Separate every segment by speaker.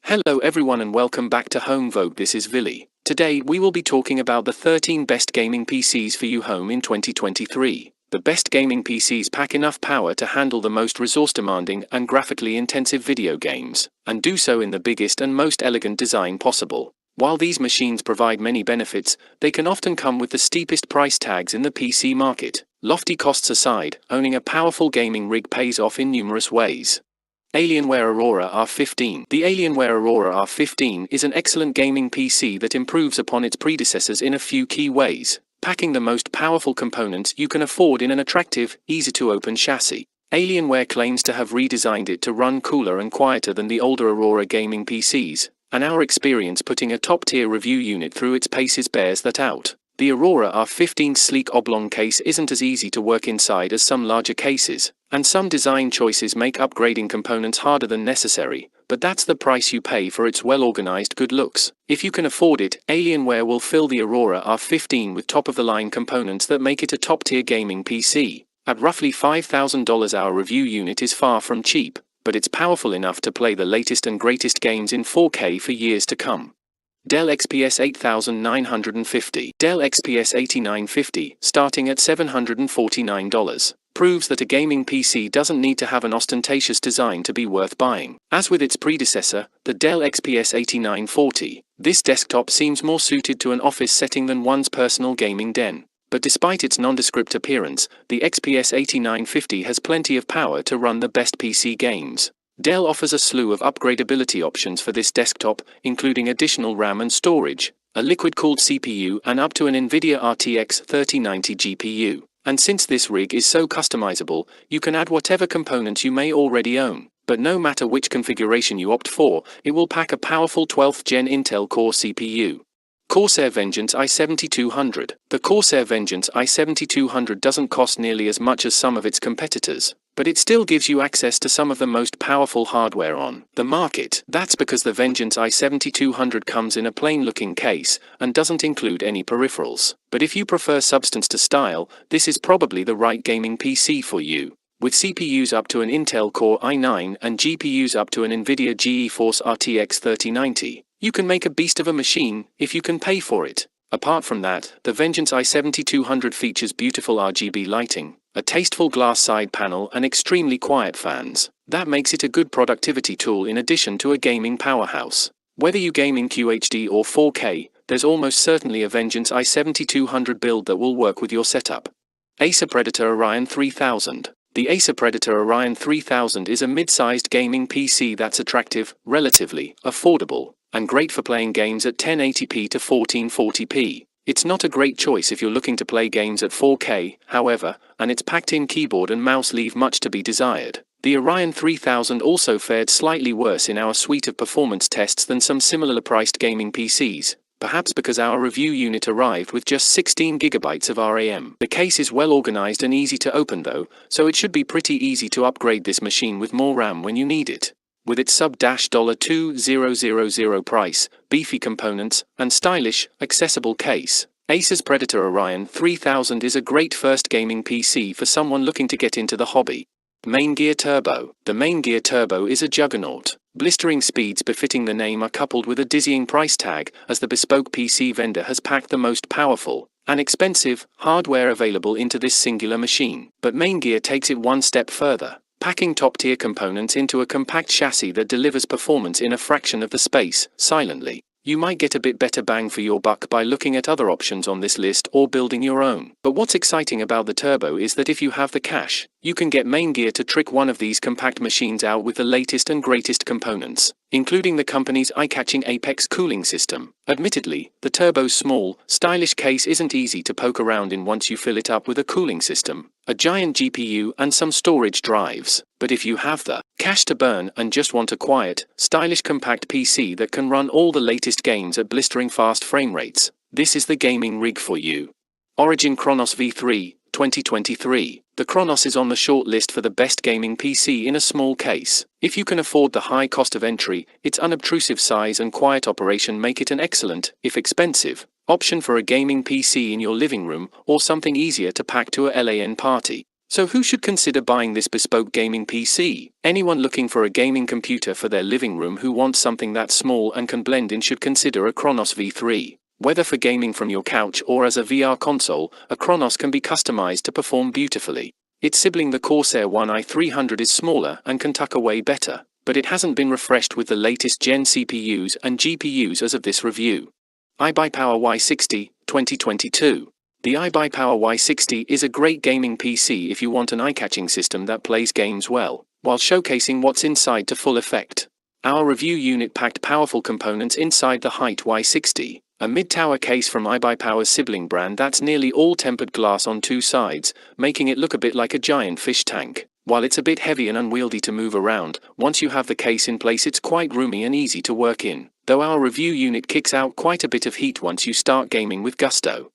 Speaker 1: Hello everyone and welcome back to Home Vogue. This is Villy. Today we will be talking about the 13 best gaming PCs for you home in 2023. The best gaming PCs pack enough power to handle the most resource-demanding and graphically intensive video games, and do so in the biggest and most elegant design possible. While these machines provide many benefits, they can often come with the steepest price tags in the PC market. Lofty costs aside, owning a powerful gaming rig pays off in numerous ways. Alienware Aurora R15. The Alienware Aurora R15 is an excellent gaming PC that improves upon its predecessors in a few key ways, packing the most powerful components you can afford in an attractive, easy-to-open chassis. Alienware claims to have redesigned it to run cooler and quieter than the older Aurora gaming PCs, and our experience putting a top-tier review unit through its paces bears that out. The Aurora R15's sleek oblong case isn't as easy to work inside as some larger cases, and some design choices make upgrading components harder than necessary, but that's the price you pay for its well-organized good looks. If you can afford it, Alienware will fill the Aurora R15 with top-of-the-line components that make it a top-tier gaming PC. At roughly $5,000 our review unit is far from cheap, but it's powerful enough to play the latest and greatest games in 4K for years to come. Dell XPS 8950. Dell XPS 8950, starting at $749, proves that a gaming PC doesn't need to have an ostentatious design to be worth buying. As with its predecessor, the Dell XPS 8940, this desktop seems more suited to an office setting than one's personal gaming den. But despite its nondescript appearance, the XPS 8950 has plenty of power to run the best PC games. Dell offers a slew of upgradability options for this desktop, including additional RAM and storage, a liquid-cooled CPU and up to an NVIDIA RTX 3090 GPU. And since this rig is so customizable, you can add whatever components you may already own. But no matter which configuration you opt for, it will pack a powerful 12th Gen Intel Core CPU. Corsair Vengeance i7200. The Corsair Vengeance i7200 doesn't cost nearly as much as some of its competitors, but it still gives you access to some of the most powerful hardware on the market. That's because the Vengeance i7200 comes in a plain-looking case and doesn't include any peripherals. But if you prefer substance to style, this is probably the right gaming PC for you. With CPUs up to an Intel Core i9 and GPUs up to an NVIDIA GeForce RTX 3090, you can make a beast of a machine if you can pay for it. Apart from that, the Vengeance i7200 features beautiful RGB lighting, a tasteful glass side panel and extremely quiet fans. That makes it a good productivity tool in addition to a gaming powerhouse. Whether you game in QHD or 4K, there's almost certainly a Vengeance i7200 build that will work with your setup. Acer Predator Orion 3000. The Acer Predator Orion 3000 is a mid-sized gaming PC that's attractive, relatively affordable, and great for playing games at 1080p to 1440p. It's not a great choice if you're looking to play games at 4K, however, and its packed-in keyboard and mouse leave much to be desired. The Orion 3000 also fared slightly worse in our suite of performance tests than some similarly priced gaming PCs, perhaps because our review unit arrived with just 16 GB of RAM. The case is well organized and easy to open though, so it should be pretty easy to upgrade this machine with more RAM when you need it. With its sub-$2000 price, beefy components, and stylish, accessible case, Acer's Predator Orion 3000 is a great first gaming PC for someone looking to get into the hobby. Maingear Turbo. The Maingear Turbo is a juggernaut. Blistering speeds befitting the name are coupled with a dizzying price tag, as the bespoke PC vendor has packed the most powerful and expensive hardware available into this singular machine. But Maingear takes it one step further, packing top-tier components into a compact chassis that delivers performance in a fraction of the space, silently. You might get a bit better bang for your buck by looking at other options on this list or building your own. But what's exciting about the Turbo is that if you have the cash, you can get Maingear to trick one of these compact machines out with the latest and greatest components, including the company's eye-catching Apex cooling system. Admittedly, the Turbo's small, stylish case isn't easy to poke around in once you fill it up with a cooling system, a giant GPU and some storage drives. But if you have the cash to burn and just want a quiet, stylish compact PC that can run all the latest games at blistering fast frame rates, this is the gaming rig for you. Origin Chronos V3, 2023. The Chronos is on the short list for the best gaming PC in a small case. If you can afford the high cost of entry, its unobtrusive size and quiet operation make it an excellent, if expensive, option for a gaming PC in your living room or something easier to pack to a LAN party. So who should consider buying this bespoke gaming PC? Anyone looking for a gaming computer for their living room who wants something that's small and can blend in should consider a Chronos V3. Whether for gaming from your couch or as a VR console, a Chronos can be customized to perform beautifully. Its sibling the Corsair One i300 is smaller and can tuck away better, but it hasn't been refreshed with the latest Gen CPUs and GPUs as of this review. iBuyPower Y60, 2022. The iBuyPower Y60 is a great gaming PC if you want an eye-catching system that plays games well, while showcasing what's inside to full effect. Our review unit packed powerful components inside the Height Y60, a mid-tower case from iBuyPower's sibling brand that's nearly all tempered glass on two sides, making it look a bit like a giant fish tank. While it's a bit heavy and unwieldy to move around, once you have the case in place it's quite roomy and easy to work in, though our review unit kicks out quite a bit of heat once you start gaming with gusto.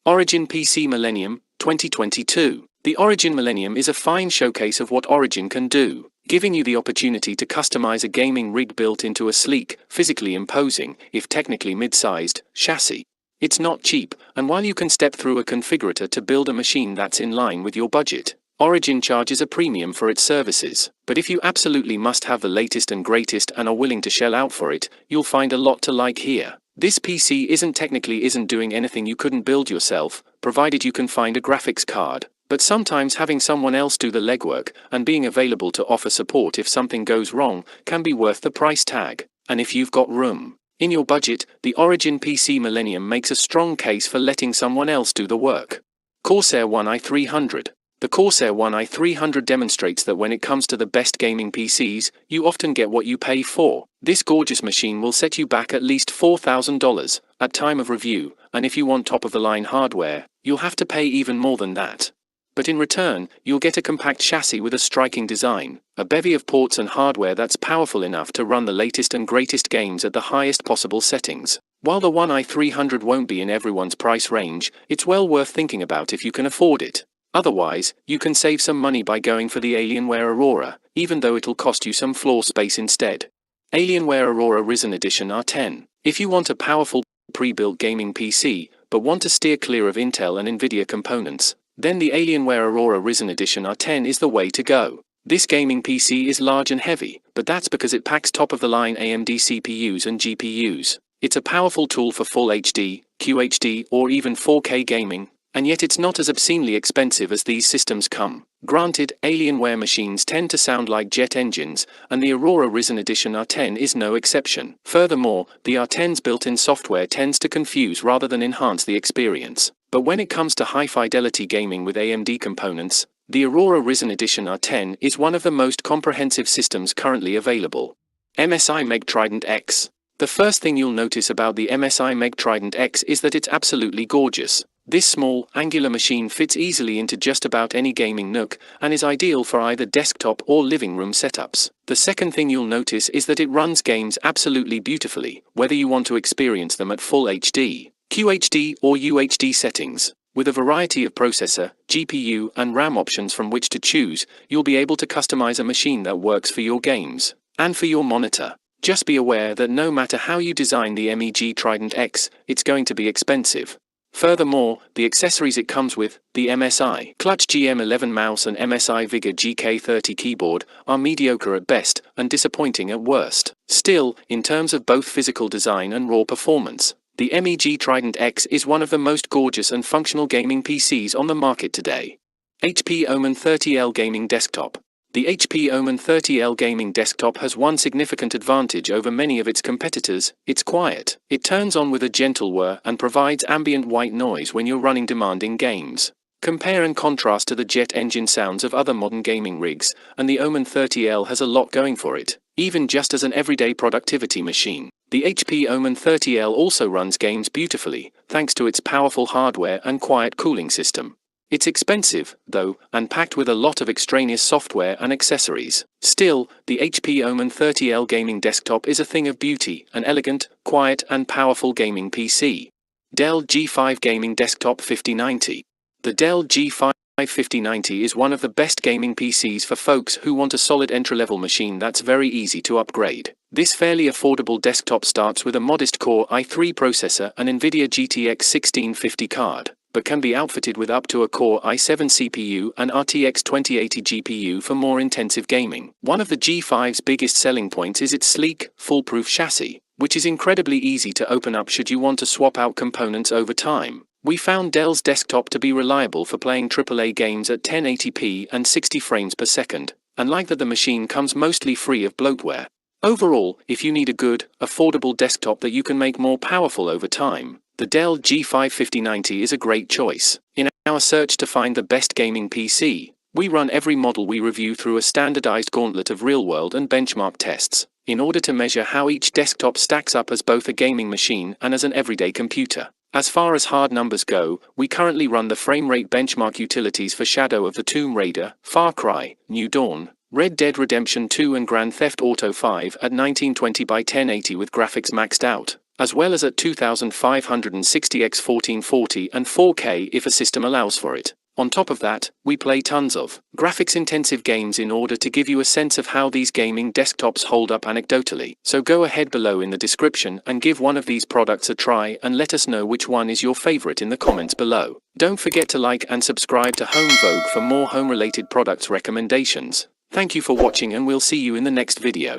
Speaker 1: Origin PC Millennium, 2022. The Origin Millennium is a fine showcase of what Origin can do, giving you the opportunity to customize a gaming rig built into a sleek, physically imposing, if technically mid-sized, chassis. It's not cheap, and while you can step through a configurator to build a machine that's in line with your budget, Origin charges a premium for its services. But if you absolutely must have the latest and greatest and are willing to shell out for it, you'll find a lot to like here. This PC isn't doing anything you couldn't build yourself, provided you can find a graphics card. But sometimes having someone else do the legwork, and being available to offer support if something goes wrong, can be worth the price tag. And if you've got room in your budget, the Origin PC Millennium makes a strong case for letting someone else do the work. Corsair One i300. The Corsair One i300 demonstrates that when it comes to the best gaming PCs, you often get what you pay for. This gorgeous machine will set you back at least $4,000 at time of review, and if you want top-of-the-line hardware, you'll have to pay even more than that. But in return, you'll get a compact chassis with a striking design, a bevy of ports and hardware that's powerful enough to run the latest and greatest games at the highest possible settings. While the One i300 won't be in everyone's price range, it's well worth thinking about if you can afford it. Otherwise, you can save some money by going for the Alienware Aurora, even though it'll cost you some floor space instead. Alienware Aurora Ryzen Edition R10. If you want a powerful, pre-built gaming PC, but want to steer clear of Intel and Nvidia components, then the Alienware Aurora Ryzen Edition R10 is the way to go. This gaming PC is large and heavy, but that's because it packs top-of-the-line AMD CPUs and GPUs. It's a powerful tool for Full HD, QHD, or even 4K gaming, and yet it's not as obscenely expensive as these systems come. Granted, Alienware machines tend to sound like jet engines, and the Aurora Ryzen Edition R10 is no exception. Furthermore, the R10's built-in software tends to confuse rather than enhance the experience. But when it comes to high-fidelity gaming with AMD components, the Aurora Ryzen Edition R10 is one of the most comprehensive systems currently available. MSI Meg Trident X. The first thing you'll notice about the MSI Meg Trident X is that it's absolutely gorgeous. This small, angular machine fits easily into just about any gaming nook, and is ideal for either desktop or living room setups. The second thing you'll notice is that it runs games absolutely beautifully, whether you want to experience them at Full HD, QHD, or UHD settings. With a variety of processor, GPU, and RAM options from which to choose, you'll be able to customize a machine that works for your games, and for your monitor. Just be aware that no matter how you design the MEG Trident X, it's going to be expensive. Furthermore, the accessories it comes with, the MSI Clutch GM11 mouse and MSI Vigor GK30 keyboard, are mediocre at best and disappointing at worst. Still, in terms of both physical design and raw performance, the MEG Trident X is one of the most gorgeous and functional gaming PCs on the market today. HP Omen 30L Gaming Desktop. The HP Omen 30L gaming desktop has one significant advantage over many of its competitors: it's quiet. It turns on with a gentle whir and provides ambient white noise when you're running demanding games. Compare and contrast to the jet engine sounds of other modern gaming rigs, and the Omen 30L has a lot going for it, even just as an everyday productivity machine. The HP Omen 30L also runs games beautifully, thanks to its powerful hardware and quiet cooling system. It's expensive, though, and packed with a lot of extraneous software and accessories. Still, the HP Omen 30L gaming desktop is a thing of beauty, an elegant, quiet, and powerful gaming PC. Dell G5 Gaming Desktop 5090. The Dell G5 5090 is one of the best gaming PCs for folks who want a solid entry-level machine that's very easy to upgrade. This fairly affordable desktop starts with a modest Core i3 processor and NVIDIA GTX 1650 card. but can be outfitted with up to a Core i7 CPU and RTX 2080 GPU for more intensive gaming. One of the G5's biggest selling points is its sleek, foolproof chassis, which is incredibly easy to open up should you want to swap out components over time. We found Dell's desktop to be reliable for playing AAA games at 1080p and 60 frames per second, and like that the machine comes mostly free of bloatware. Overall, if you need a good, affordable desktop that you can make more powerful over time, the Dell G5 5090 is a great choice. In our search to find the best gaming PC, we run every model we review through a standardized gauntlet of real-world and benchmark tests, in order to measure how each desktop stacks up as both a gaming machine and as an everyday computer. As far as hard numbers go, we currently run the frame rate benchmark utilities for Shadow of the Tomb Raider, Far Cry, New Dawn, Red Dead Redemption 2 and Grand Theft Auto 5 at 1920 by 1080 with graphics maxed out, as well as at 2560 x 1440 and 4K if a system allows for it. On top of that, we play tons of graphics-intensive games in order to give you a sense of how these gaming desktops hold up anecdotally. So go ahead below in the description and give one of these products a try and let us know which one is your favorite in the comments below. Don't forget to like and subscribe to Home Vogue for more home-related products recommendations. Thank you for watching and we'll see you in the next video.